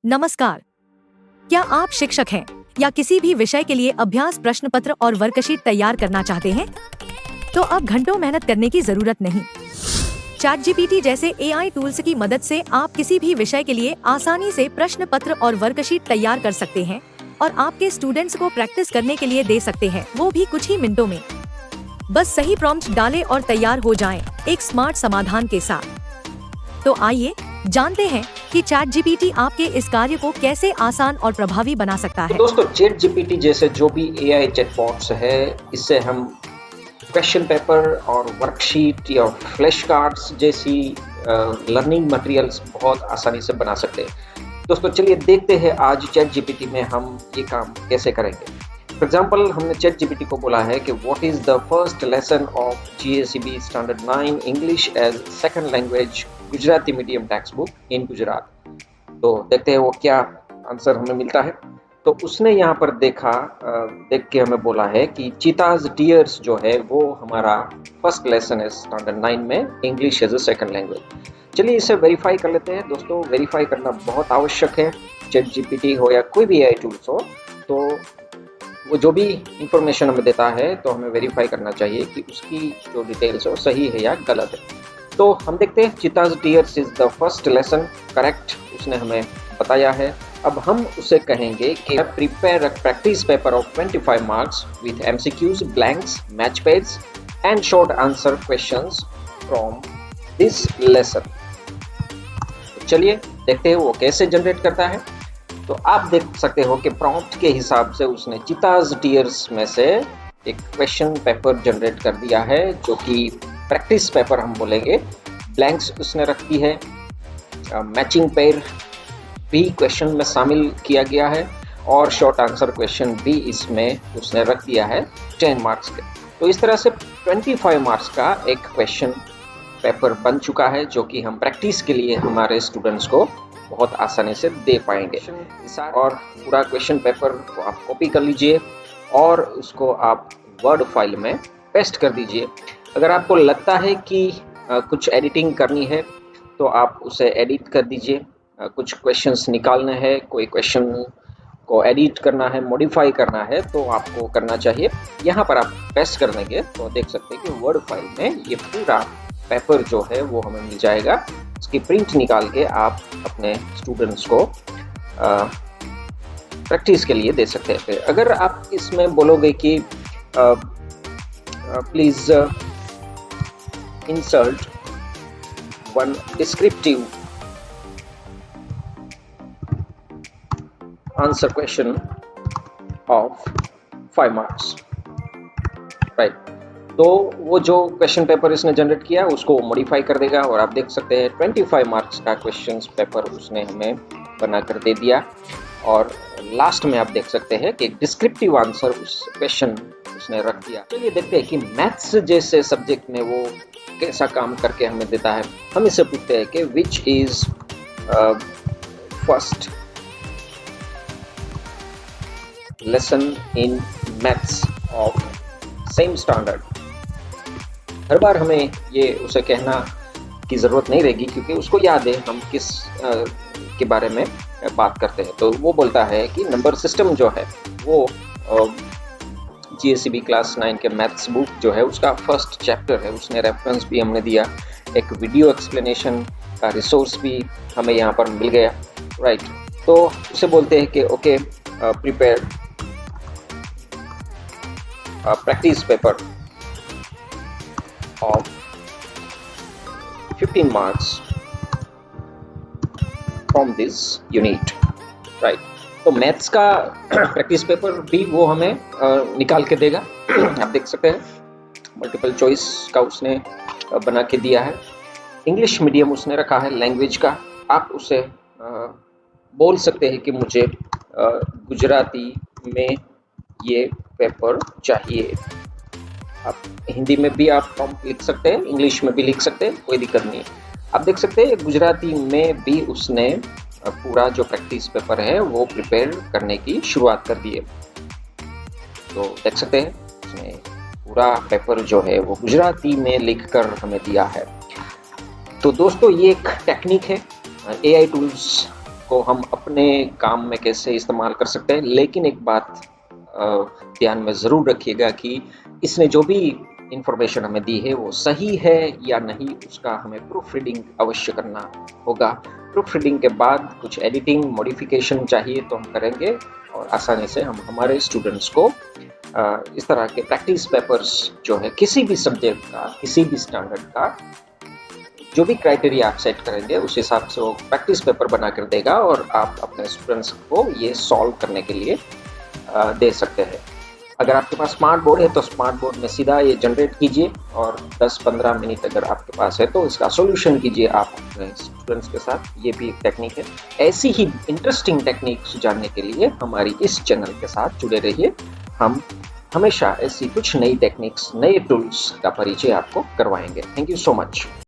नमस्कार। क्या आप शिक्षक हैं या किसी भी विषय के लिए अभ्यास प्रश्न पत्र और वर्कशीट तैयार करना चाहते हैं? तो अब घंटों मेहनत करने की जरूरत नहीं। ChatGPT जैसे AI टूल्स की मदद से आप किसी भी विषय के लिए आसानी से प्रश्न पत्र और वर्कशीट तैयार कर सकते हैं और आपके स्टूडेंट्स को प्रैक्टिस करने के लिए दे सकते हैं, वो भी कुछ ही मिनटों में। बस सही प्रॉम्प्ट डालें और तैयार हो जाएं, एक स्मार्ट समाधान के साथ। तो आइए जानते हैं कि ChatGPT आपके इस कार्य को कैसे आसान और प्रभावी बना सकता है। तो दोस्तों, ChatGPT जैसे जो भी AI चैटबॉट्स है, इससे हम क्वेश्चन पेपर और वर्कशीट या फ्लैश कार्ड्स जैसी लर्निंग मटेरियल्स बहुत आसानी से बना सकते हैं। दोस्तों चलिए देखते हैं आज ChatGPT में हम ये काम कैसे करेंगे। फॉर एग्जाम्पल, हमने ChatGPT को बोला है कि what is the first lesson of GACB standard 9 English as second language Gujarati medium text book in Gujarat. तो देखते हैं वो क्या आंसर हमें मिलता है। तो उसने यहाँ पर देख के हमें बोला है कि चीताज डियर्स जो है वो हमारा फर्स्ट लेसन है स्टैंडर्ड 9 में English as a second language. चलिए इसे वेरीफाई कर लेते हैं। दोस्तों, वेरीफाई करना बहुत आवश्यक है। ChatGPT हो या कोई भी AI टूल्स हो, तो वो जो भी इंफॉर्मेशन हमें देता है तो हमें वेरीफाई करना चाहिए कि उसकी जो डिटेल्स हो सही है या गलत है। तो हम देखते हैं, cheetahs deers is the first lesson, correct उसने हमें बताया है। अब हम उसे कहेंगे कि prepare a practice paper of 25 marks with MCQs, blanks, match pairs and short answer questions from this lesson. चलिए देखते हैं वो कैसे जनरेट करता है। तो आप देख सकते हो कि प्रॉम्प्ट के हिसाब से उसने चीताज डियर्स में से एक क्वेश्चन पेपर जनरेट कर दिया है, जो कि प्रैक्टिस पेपर हम बोलेंगे। ब्लैंक्स उसने रख दी है, मैचिंग पेयर भी क्वेश्चन में शामिल किया गया है और शॉर्ट आंसर क्वेश्चन भी इसमें उसने रख दिया है 10 मार्क्स के। तो इस तरह से 25 मार्क्स का एक क्वेश्चन पेपर बन चुका है, जो कि हम प्रैक्टिस के लिए हमारे स्टूडेंट्स को बहुत आसानी से दे पाएंगे। और पूरा क्वेश्चन पेपर को आप कॉपी कर लीजिए और उसको आप वर्ड फाइल में पेस्ट कर दीजिए। अगर आपको लगता है कि कुछ एडिटिंग करनी है तो आप उसे एडिट कर दीजिए। कुछ क्वेश्चंस निकालने हैं, कोई क्वेश्चन को एडिट करना है, मॉडिफाई करना है, तो आपको करना चाहिए। यहाँ पर आप पेस्ट कर देंगे तो देख सकते हैं कि वर्ड फाइल में ये पूरा पेपर जो है वो हमें मिल जाएगा। इसकी प्रिंट निकाल के आप अपने स्टूडेंट्स को प्रैक्टिस के लिए दे सकते हैं। अगर आप इसमें बोलोगे कि please insert one descriptive answer question of 5 marks, right? तो वो जो क्वेश्चन पेपर इसने जनरेट किया उसको मॉडिफाई कर देगा और आप देख सकते हैं 25 मार्क्स का क्वेश्चन पेपर उसने हमें बना कर दे दिया। और लास्ट में आप देख सकते हैं कि डिस्क्रिप्टिव आंसर उस क्वेश्चन उसने रख दिया। चलिए देखते हैं कि मैथ्स जैसे सब्जेक्ट में वो कैसा काम करके हमें देता है। हम इससे पूछते हैं कि which is first lesson in maths of same standard. हर बार हमें ये उसे कहना की जरूरत नहीं रहेगी, क्योंकि उसको याद है हम किस के बारे में बात करते हैं। तो वो बोलता है कि नंबर सिस्टम जो है वो GACB क्लास 9 के मैथ्स बुक जो है उसका फर्स्ट चैप्टर है। उसने रेफरेंस भी हमने दिया, एक वीडियो एक्सप्लेनेशन का रिसोर्स भी हमें यहाँ पर मिल गया, राइट। तो उसे बोलते हैं कि okay, prepare practice paper of 15 marks from this unit, right. तो मैथ्स का प्रैक्टिस पेपर भी वो हमें निकाल के देगा। आप देख सकते हैं मल्टीपल चॉइस का उसने बना के दिया है। इंग्लिश मीडियम उसने रखा है लैंग्वेज का। आप उसे बोल सकते हैं कि मुझे गुजराती में ये पेपर चाहिए। आप हिंदी में भी आप प्रॉम्प्ट लिख सकते हैं, इंग्लिश में भी लिख सकते हैं, कोई दिक्कत नहीं है। आप देख सकते हैं गुजराती में भी उसने पूरा जो प्रैक्टिस पेपर है वो प्रिपेयर करने की शुरुआत कर दी है। तो देख सकते हैं उसने पूरा पेपर जो है वो गुजराती में लिखकर हमें दिया है। तो दोस्तों, ये एक टेक्निक है AI टूल्स को हम अपने काम में कैसे इस्तेमाल कर सकते हैं। लेकिन एक बात ध्यान में ज़रूर रखिएगा कि इसने जो भी इंफॉर्मेशन हमें दी है वो सही है या नहीं, उसका हमें प्रूफ रीडिंग अवश्य करना होगा। प्रूफ रीडिंग के बाद कुछ एडिटिंग मॉडिफिकेशन चाहिए तो हम करेंगे और आसानी से हम हमारे स्टूडेंट्स को इस तरह के प्रैक्टिस पेपर्स जो है किसी भी सब्जेक्ट का, किसी भी स्टैंडर्ड का, जो भी क्राइटेरिया आप सेट करेंगे उस हिसाब से वो प्रैक्टिस पेपर बना कर देगा और आप अपने स्टूडेंट्स को ये सॉल्व करने के लिए दे सकते हैं। अगर आपके पास स्मार्ट बोर्ड है तो स्मार्ट बोर्ड में सीधा ये जनरेट कीजिए और 10-15 मिनट अगर आपके पास है तो इसका सॉल्यूशन कीजिए आप अपने स्टूडेंट्स के साथ। ये भी एक टेक्निक है। ऐसी ही इंटरेस्टिंग टेक्निक्स जानने के लिए हमारी इस चैनल के साथ जुड़े रहिए। हम हमेशा ऐसी कुछ नई टेक्निक्स, नए टूल्स का परिचय आपको करवाएंगे। Thank you so much.